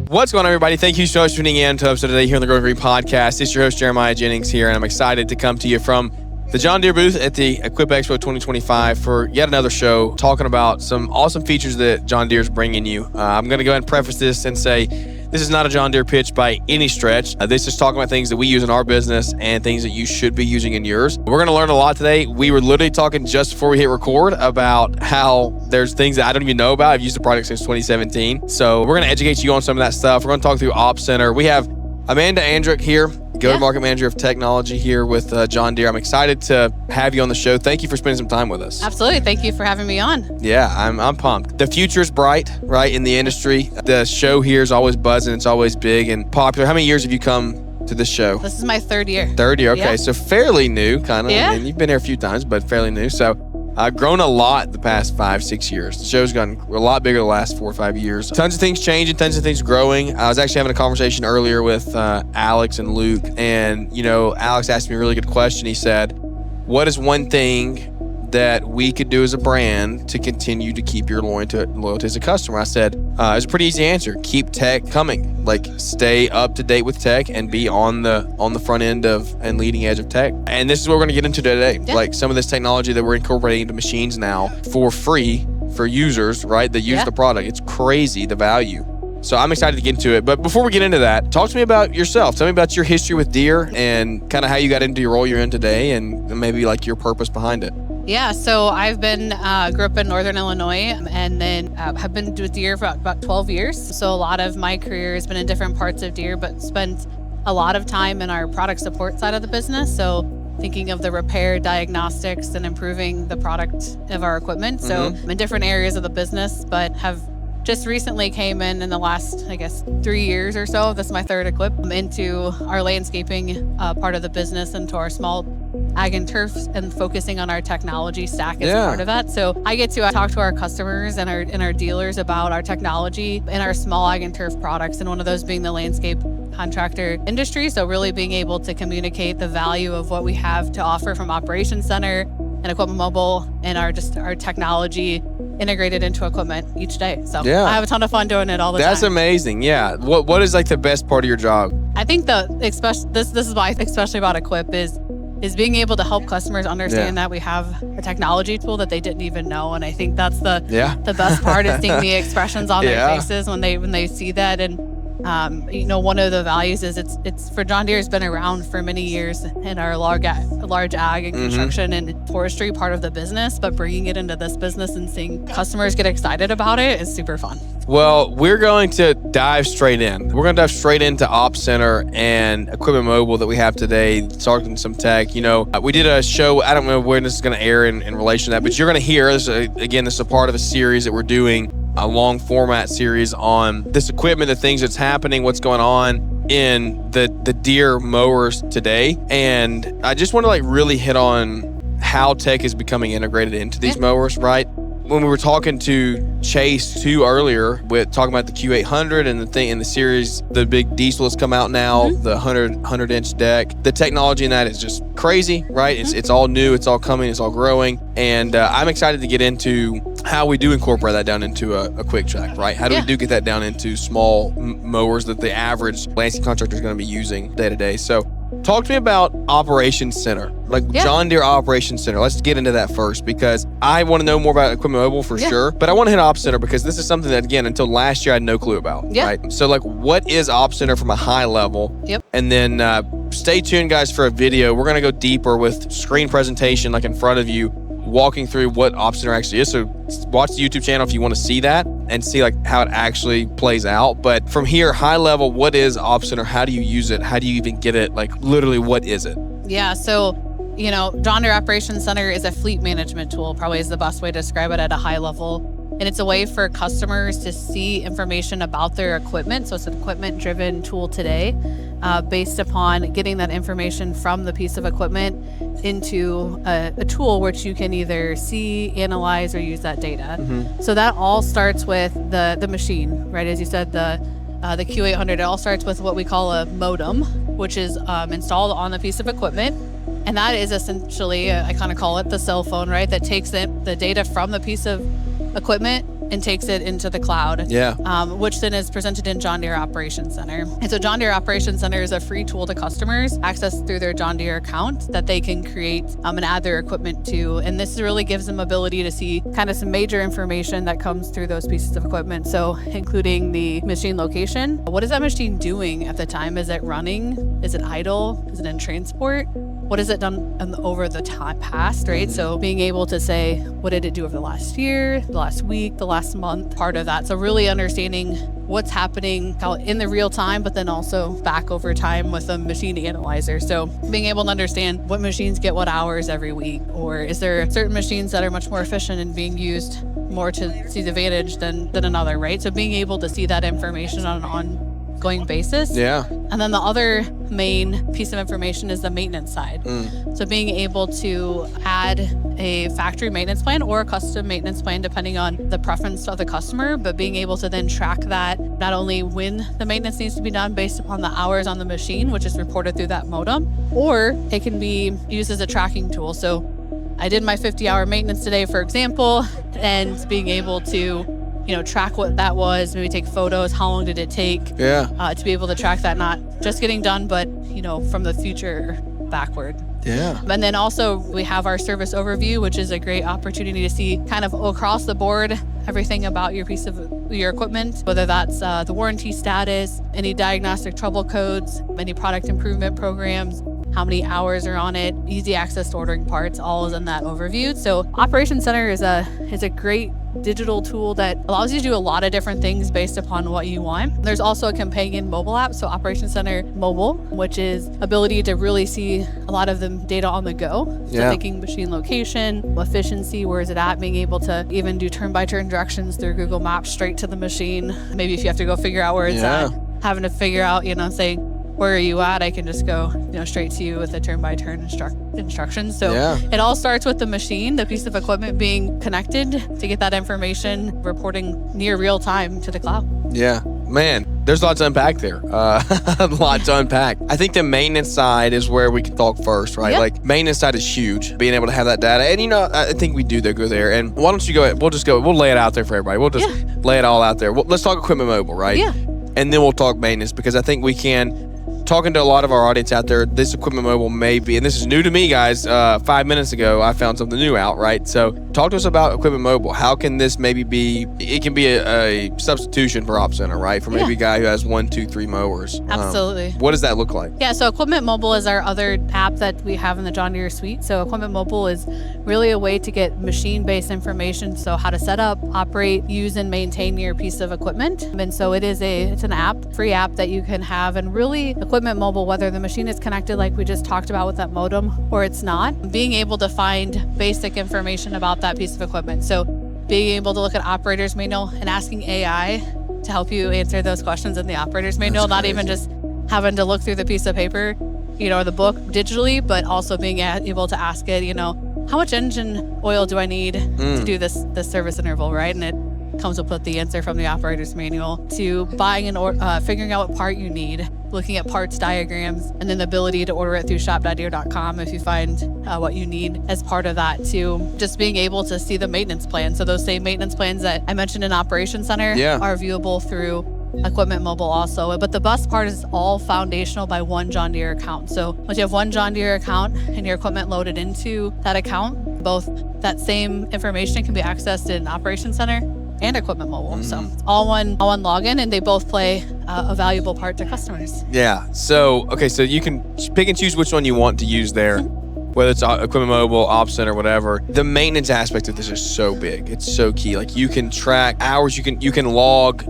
What's going on, everybody? Thank you so much for tuning in to episode today here on the Growing Green Podcast. It's your host, Jeremiah Jennings here, and I'm excited to come to you from the John Deere booth at the Equip Expo 2025 for yet another show talking about some awesome features that John Deere is bringing you. I'm going to go ahead and preface this and say this is not a John Deere pitch by any stretch. This is talking about things that we use in our business and things that you should be using in yours. We're going to learn a lot today. We were literally talking just before we hit record about how there's things that I don't even know about. I've used the product since 2017. So we're going to educate you on some of that stuff. We're going to talk through Ops Center. We have Amanda Andrick here, Go-to-Market Manager of Technology here with John Deere. I'm excited to have you on the show. Thank you for spending some time with us. Absolutely. Thank you for having me on. Yeah, I'm pumped. The future is bright, right, in the industry. The show here is always buzzing. It's always big and popular. How many years have you come to this show? This is my third year. Third year, okay. Yeah. So fairly new, kind of. Yeah. I mean, you've been here a few times, but fairly new. So I've grown a lot the past 5-6 years. The show's gotten a lot bigger the last 4 or 5 years. Tons of things changing, tons of things growing. I was actually having a conversation earlier with Alex and Luke, and Alex asked me a really good question. He said, what is one thing that we could do as a brand to continue to keep your loyalty as a customer? I said, it's a pretty easy answer. Keep tech coming. Like, stay up to date with tech and be on the front end of and leading edge of tech. And this is what we're going to get into today. Yeah. Like some of this technology that we're incorporating into machines now for free for users, right? That use the product. It's crazy, the value. So I'm excited to get into it. But before we get into that, talk to me about yourself. Tell me about your history with Deere and kind of how you got into your role you're in today and maybe like your purpose behind it. Yeah, so I've been, grew up in Northern Illinois and then have been with Deere for about 12 years. So a lot of my career has been in different parts of Deere, but spent a lot of time in our product support side of the business. So thinking of the repair, diagnostics, and improving the product of our equipment. So in different areas of the business, but have just recently came in the last, 3 years or so. This is my third Equip into our landscaping part of the business, into our small ag and turf, and focusing on our technology stack as part of that. So I get to talk to our customers and our dealers about our technology and our small ag and turf products, and one of those being the landscape contractor industry. So really being able to communicate the value of what we have to offer from Operations Center and Equipment Mobile and our technology integrated into equipment each day. So I have a ton of fun doing it all the time. That's amazing. Yeah. What is like the best part of your job? I think this is why, especially about Equip, is being able to help customers understand that we have a technology tool that they didn't even know. And I think that's the best part is seeing the expressions on their faces when they see that. And one of the values is it's for John Deere has been around for many years in our large ag and construction and forestry part of the business, but bringing it into this business and seeing customers get excited about it is super fun. Well, we're going to dive straight in. We're going to dive straight into Ops Center and Equipment Mobile that we have today, talking some tech. We did a show, I don't know when this is going to air in relation to that, but you're going to hear, this is a part of a series that we're doing, a long format series on this equipment, the things that's happening, what's going on in the Deere mowers today. And I just want to really hit on how tech is becoming integrated into these mowers, right? When we were talking to Chase too earlier, with talking about the Q800 and the thing in the series, the big diesel has come out now, the 100-inch deck. The technology in that is just crazy, right? It's all new, it's all coming, it's all growing. And I'm excited to get into how we do incorporate that down into a quick track, right? How do we get that down into small mowers that the average landscape contractor is going to be using day to day? So talk to me about Operations Center, John Deere Operations Center. Let's get into that first because I want to know more about Equipment Mobile for sure, but I want to hit Ops Center because this is something that, again, until last year I had no clue about, right? So what is Ops Center from a high level? And then stay tuned, guys, for a video. We're going to go deeper with screen presentation in front of you, walking through what Ops Center actually is. So watch the YouTube channel if you want to see that and see how it actually plays out. But from here, high level, what is Ops Center? How do you use it? How do you even get it? Literally, what is it? Yeah, so, John Deere Operations Center is a fleet management tool, probably is the best way to describe it at a high level. And it's a way for customers to see information about their equipment. So it's an equipment-driven tool today, based upon getting that information from the piece of equipment into a tool which you can either see, analyze, or use that data. So that all starts with the machine, right? As you said, the Q800, it all starts with what we call a modem, which is installed on the piece of equipment. And that is essentially, I kind of call it the cell phone, right? That takes the data from the piece of equipment and takes it into the cloud. Yeah. Which then is presented in John Deere Operations Center. And so John Deere Operations Center is a free tool to customers access through their John Deere account that they can create and add their equipment to. And this really gives them ability to see kind of some major information that comes through those pieces of equipment. So including the machine location. What is that machine doing at the time? Is it running? Is it idle? Is it in transport? What has it done over the time past, right? So being able to say, what did it do over the last year, the last week, the last month, part of that. So really understanding what's happening in the real time, but then also back over time with a machine analyzer. So being able to understand what machines get what hours every week, or is there certain machines that are much more efficient and being used more to see the advantage than another, right? So being able to see that information on an ongoing basis. Yeah. And then the other main piece of information is the maintenance side. So being able to add a factory maintenance plan or a custom maintenance plan, depending on the preference of the customer, but being able to then track that, not only when the maintenance needs to be done based upon the hours on the machine, which is reported through that modem, or it can be used as a tracking tool. So I did my 50-hour maintenance today, for example, and being able to track what that was, maybe take photos, how long did it take, to be able to track that, not just getting done, but, from the future backward. Yeah. And then also we have our service overview, which is a great opportunity to see kind of across the board everything about your piece of your equipment, whether that's the warranty status, any diagnostic trouble codes, any product improvement programs, how many hours are on it, easy access to ordering parts, all is in that overview. So Operations Center is a great digital tool that allows you to do a lot of different things based upon what you want. There's also a companion mobile app, so Operations Center Mobile, which is ability to really see a lot of the data on the go. So thinking machine location, efficiency, where is it at, being able to even do turn-by-turn directions through Google Maps straight to the machine. Maybe if you have to go figure out where it's at, having to figure out, saying, where are you at? I can just go, straight to you with the turn-by-turn instructions. So it all starts with the machine, the piece of equipment being connected to get that information reporting near real time to the cloud. Yeah, man, there's lots to unpack there. A lot to unpack. I think the maintenance side is where we can talk first, right? Yep. Like maintenance side is huge, being able to have that data. And I think we do go there. And why don't you go ahead? We'll lay it out there for everybody. We'll just lay it all out there. Let's talk equipment mobile, right? Yeah. And then we'll talk maintenance, because I think we can. Talking to a lot of our audience out there, this equipment mobile may be, and this is new to me, guys. 5 minutes ago, I found something new out, right? So talk to us about equipment mobile. How can this maybe be, it can be a substitution for Op Center, right? For maybe a guy who has 1, 2, 3 mowers. Absolutely. What does that look like? Yeah, so Equipment Mobile is our other app that we have in the John Deere suite. So Equipment Mobile is really a way to get machine-based information. So how to set up, operate, use, and maintain your piece of equipment. And so it's an app, free app that you can have, and really Equipment Mobile, whether the machine is connected like we just talked about with that modem or it's not, being able to find basic information about that piece of equipment. So being able to look at operator's manual and asking AI to help you answer those questions in the operator's manual, not even just having to look through the piece of paper, or the book digitally, but also being able to ask it, how much engine oil do I need to do this service interval, right? And it comes up with the answer from the operator's manual, to buying figuring out what part you need, looking at parts diagrams, and then the ability to order it through shop.deere.com if you find what you need as part of that, to just being able to see the maintenance plan. So those same maintenance plans that I mentioned in Operations Center are viewable through Equipment Mobile also. But the best part is all foundational by one John Deere account. So once you have one John Deere account and your equipment loaded into that account, both that same information can be accessed in Operations Center and Equipment Mobile. So it's all one login, and they both play a valuable part to customers. Yeah. So you can pick and choose which one you want to use there, whether it's Equipment Mobile, Op Center, whatever. The maintenance aspect of this is so big. It's so key. Like you can track hours. You can log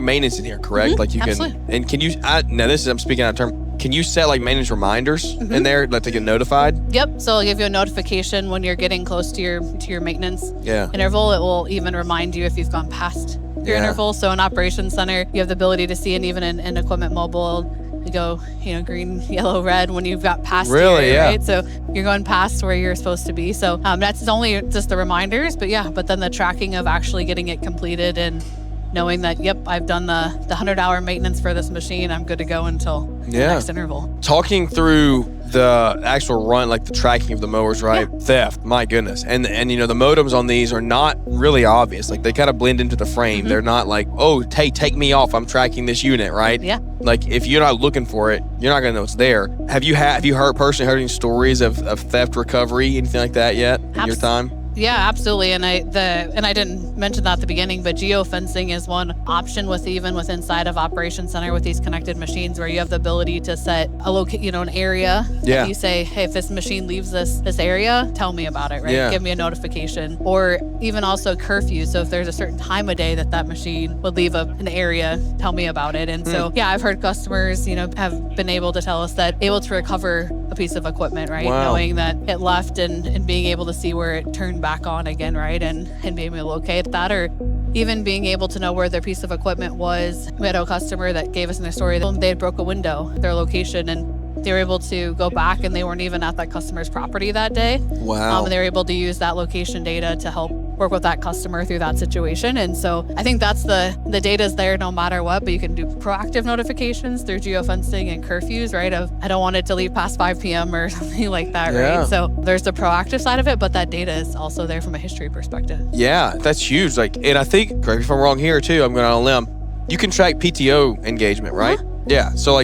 maintenance in here, correct? Like you Absolutely. can. And can you? I'm speaking out of term. Can you set like maintenance reminders in there, let they get notified? Yep. So it'll give you a notification when you're getting close to your maintenance interval. It will even remind you if you've gone past your interval. So in Operations Center, you have the ability to see, and even in Equipment Mobile, you go, green, yellow, red when you've got past right? So you're going past where you're supposed to be. So that's only just the reminders, but then the tracking of actually getting it completed and knowing that, I've done the 100-hour maintenance for this machine. I'm good to go until the next interval. Talking through the actual run, like the tracking of the mowers, right? Yeah. Theft, my goodness. And the modems on these are not really obvious. Like they kind of blend into the frame. They're not like, oh, hey, take me off, I'm tracking this unit, right? Yeah. Like if you're not looking for it, you're not gonna know it's there. Have you personally heard any stories of theft recovery, anything like that yet in your time? Yeah, absolutely. And I didn't mention that at the beginning, but geofencing is one option with inside of Operations Center with these connected machines, where you have the ability to set an area. Yeah. And you say, hey, if this machine leaves this area, tell me about it, right? Yeah. Give me a notification. Or even also curfew. So if there's a certain time of day that machine would leave an area, tell me about it. And so, yeah, I've heard customers, have been able to tell us that able to recover a piece of equipment, right? Wow. Knowing that it left and being able to see where it turned back on again, right? And being able to locate that, or even being able to know where their piece of equipment was. We had a customer that gave us in their story that they had broke a window, their location, and they were able to go back and they weren't even at that customer's property that day. Wow. And they were able to use that location data to help work with that customer through that situation. And so I think that's the data's there no matter what, but you can do proactive notifications through geofencing and curfews, right? Of I don't want it to leave past 5 p.m. or something like that, Yeah. right? So there's the proactive side of it, but that data is also there from a history perspective. Yeah, that's huge. And I think, correct me if I'm wrong here too, I'm going on a limb, you can track PTO engagement, right? Yeah. So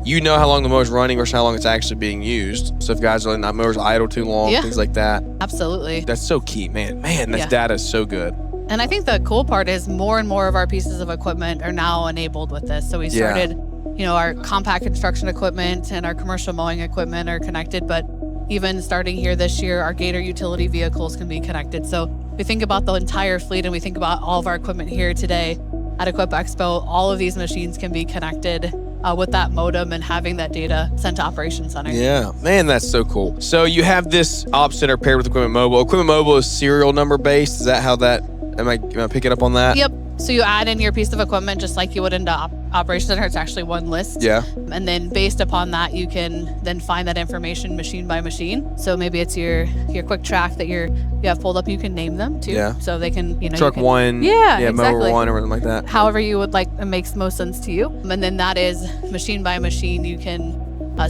you know how long the mower's running versus how long it's actually being used. So if guys are letting that mower's idle too long, things like that. Absolutely. That's so key, man. This data is so good. And I think the cool part is more and more of our pieces of equipment are now enabled with this. So we started, our compact construction equipment and our commercial mowing equipment are connected, but even starting here this year, our Gator utility vehicles can be connected. So we think about the entire fleet and we think about all of our equipment here today at Equip Expo. All of these machines can be connected with that modem and having that data sent to Operations Center. Yeah, man, that's so cool. So you have this Ops Center paired with Equipment Mobile. Equipment Mobile is serial number based. Is that how that, am I picking up on that? Yep. So you add in your piece of equipment just like you would into Operations Center. It's actually one list. Yeah. And then based upon that, you can then find that information machine by machine. So maybe it's your quick track that you have pulled up. You can name them too. Yeah. So they can, Truck one. Yeah, exactly. exactly. Mower one or something like that. However you would like, it makes most sense to you. And then that is machine by machine. You can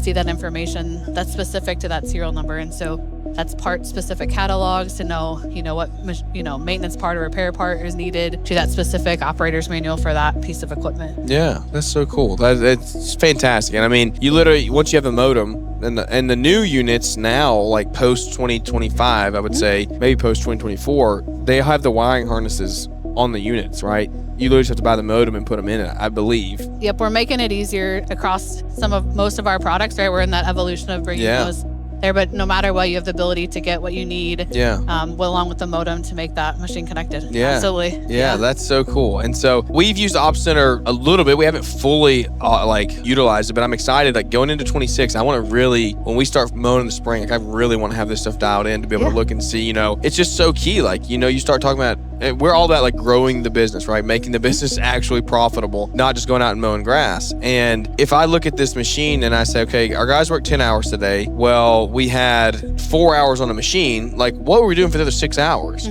see that information that's specific to that serial number. And so that's part specific catalogs to know, what, maintenance part or repair part is needed to that specific operator's manual for that piece of equipment. Yeah, that's so cool. It's fantastic. And I mean, you literally, once you have the modem and the new units now, like post 2025, I would say, maybe post 2024, they have the wiring harnesses on the units, right? You literally just have to buy the modem and put them in it, I believe. Yep, we're making it easier across most of our products, right? We're in that evolution of bringing those there, but no matter what, you have the ability to get what you need. Yeah. Along with the modem to make that machine connected. Yeah. Absolutely. Yeah, that's so cool. And so we've used Ops Center a little bit. We haven't fully utilized it, but I'm excited. Like going into 26, I want to really, when we start mowing in the spring, I really want to have this stuff dialed in to be able to look and see. It's just so key. You start talking about. We're all about growing the business, right? Making the business actually profitable, not just going out and mowing grass. And if I look at this machine and I say, okay, our guys worked 10 hours today. Well, we had 4 hours on the machine. What were we doing for the other 6 hours?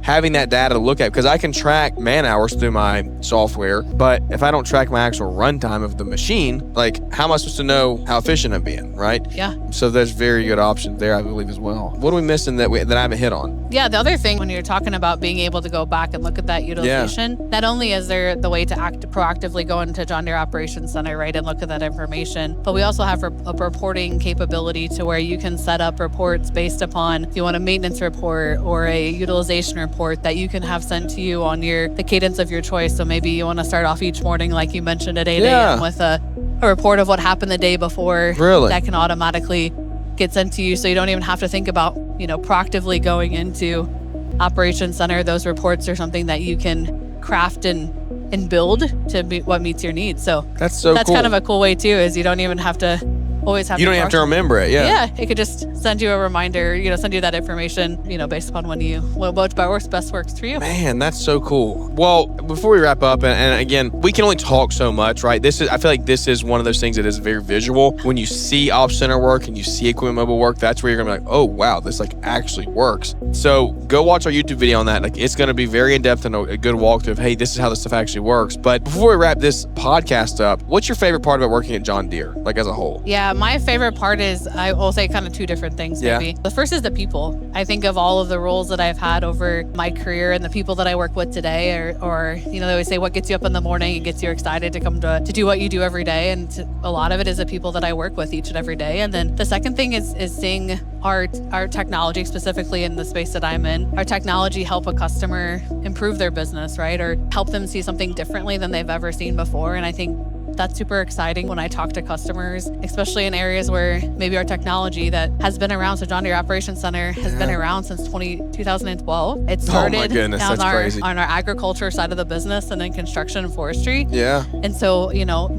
Having that data to look at, because I can track man hours through my software, but if I don't track my actual runtime of the machine, how am I supposed to know how efficient I'm being, right? Yeah. So there's very good options there, I believe, as well. What are we missing that I haven't hit on? Yeah, the other thing when you're talking about being able to go back and look at that utilization, not only is there the way to proactively go into John Deere Operations Center, right, and look at that information, but we also have a reporting capability to where you can set up reports based upon if you want a maintenance report or a utilization report that you can have sent to you on the cadence of your choice. So maybe you want to start off each morning, like you mentioned, at 8 a.m. with a report of what happened the day before. Really? That can automatically get sent to you, so you don't even have to think about proactively going into Operations Center. Those reports are something that you can craft and build to meet what meets your needs. So that's cool. Kind of a cool way too, is you don't even have to always have. You don't have to remember it. Yeah, it could just send you a reminder, send you that information, based upon what best works for you. Man, that's so cool. Well, before we wrap up, and again, we can only talk so much, right? I feel like this is one of those things that is very visual. When you see Ops Center work and you see Equipment Mobile work, that's where you're gonna be like, oh wow, this actually works. So go watch our YouTube video on that. It's gonna be very in depth and a good walkthrough of, hey, this is how this stuff actually works. But before we wrap this podcast up, what's your favorite part about working at John Deere, as a whole? Yeah, my favorite part is, I will say kind of two different things maybe. The first is the people. I think of all of the roles that I've had over my career and the people that I work with today, or they always say what gets you up in the morning and gets you excited to come to do what you do every day. And a lot of it is the people that I work with each and every day. And then the second thing is seeing our technology, specifically in the space that I'm in, our technology help a customer improve their business, right? Or help them see something differently than they've ever seen before. And I think that's super exciting when I talk to customers, especially in areas where maybe our technology that has been around. So John Deere Operations Center has been around since 2012. It started on our agriculture side of the business and then construction and forestry. Yeah. And so,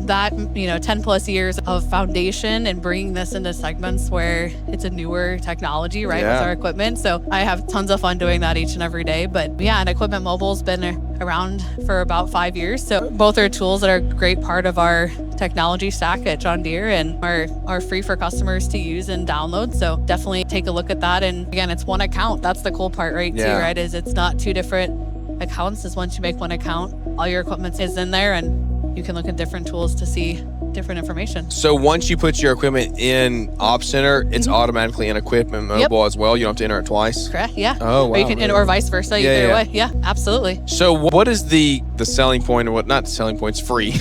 that, 10 plus years of foundation and bringing this into segments where it's a newer technology, right, with our equipment. So I have tons of fun doing that each and every day. But yeah, and Equipment Mobile's been around for about 5 years. So both are tools that are a great part of our technology stack at John Deere and are free for customers to use and download. So definitely take a look at that. And again, it's one account. That's the cool part, right? Too, right? Is it's not two different accounts. Is once you make one account, all your equipment is in there and you can look at different tools to see different information. So once you put your equipment in Ops Center, it's automatically in Equipment Mobile as well. You don't have to enter it twice. Correct. Yeah. Oh, wow. Or you can, or vice versa. Either way. Yeah, absolutely. So what is the selling point, or what? Not the selling point's free,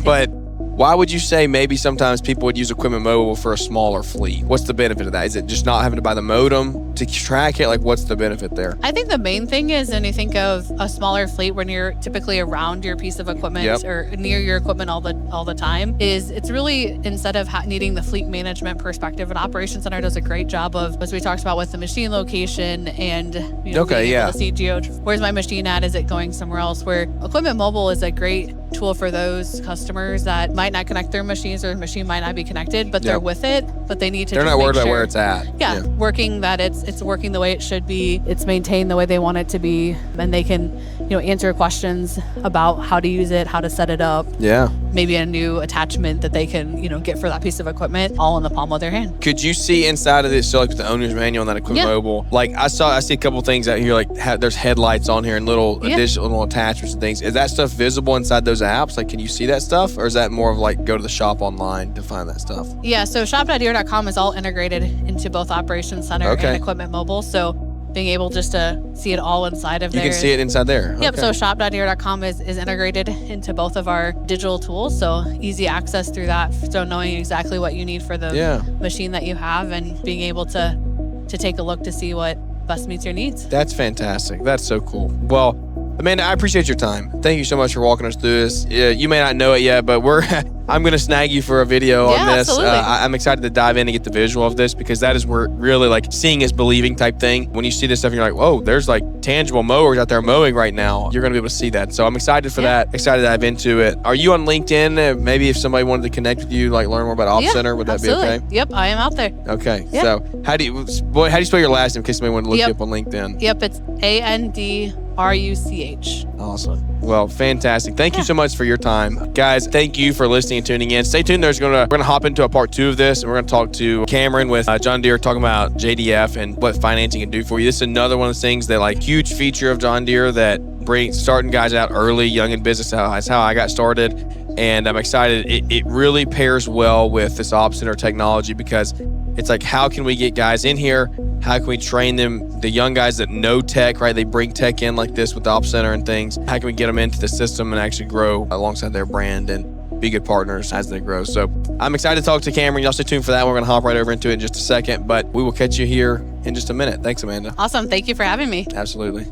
but why would you say maybe sometimes people would use Equipment Mobile for a smaller fleet? What's the benefit of that? Is it just not having to buy the modem to track it? Like, what's the benefit there? I think the main thing is, when you think of a smaller fleet, when you're typically around your piece of equipment or near your equipment all the time, is it's really, instead of needing the fleet management perspective, an Operations Center does a great job of, as we talked about, with the machine location and being able to see where's my machine at? Is it going somewhere else? Where Equipment Mobile is a great tool for those customers that might not connect their machines, or the machine might not be connected, but they're with it, but they need to. They're not worried about where it's at. Working, that it's working the way it should be, it's maintained the way they want it to be, and they can answer questions about how to use it, how to set it up. Maybe a new attachment that they can get for that piece of equipment, all in the palm of their hand. Could you see inside of this? So like with the owner's manual on that Equipment Mobile, like I see a couple things out here, like there's headlights on here and little additional attachments and things. Is that stuff visible inside those apps? Like, can you see that stuff, or is that more of like go to the shop online to find that stuff? Yeah, so shop.deere.com is all integrated into both Operations Center and Equipment Mobile. So being able just to see it all inside of there. You can see it inside there. Yep, so shop.deere.com is integrated into both of our digital tools, so easy access through that. So knowing exactly what you need for the machine that you have and being able to take a look to see what best meets your needs. That's fantastic. That's so cool. Well, Amanda, I appreciate your time. Thank you so much for walking us through this. You may not know it yet, but I'm going to snag you for a video on this. I'm excited to dive in and get the visual of this, because that is where really like seeing is believing type thing. When you see this stuff, you're like, whoa, there's like tangible mowers out there mowing right now. You're going to be able to see that. So I'm excited for that. Excited to dive into it. Are you on LinkedIn? Maybe if somebody wanted to connect with you, like learn more about Ops Center, would that be okay? Yep, I am out there. Okay. So how do you spell your last name in case somebody wanted to look you up on LinkedIn? Yep, it's ANDRUCH. Awesome. Well, fantastic. Thank you so much for your time. Guys, thank you for listening and tuning in. Stay tuned. We're gonna hop into a part 2 of this, and we're gonna talk to Cameron with John Deere, talking about JDF and what financing can do for you. This is another one of those things that, like, huge feature of John Deere that brings starting guys out early, young in business. That's how I got started, and I'm excited. It really pairs well with this Ops Center technology, because it's like, how can we get guys in here? How can we train them, the young guys that know tech, right? They bring tech in like this with the Ops Center and things. How can we get them into the system and actually grow alongside their brand and be good partners as they grow? So I'm excited to talk to Cameron. Y'all stay tuned for that. We're going to hop right over into it in just a second, but we will catch you here in just a minute. Thanks, Amanda. Awesome. Thank you for having me. Absolutely.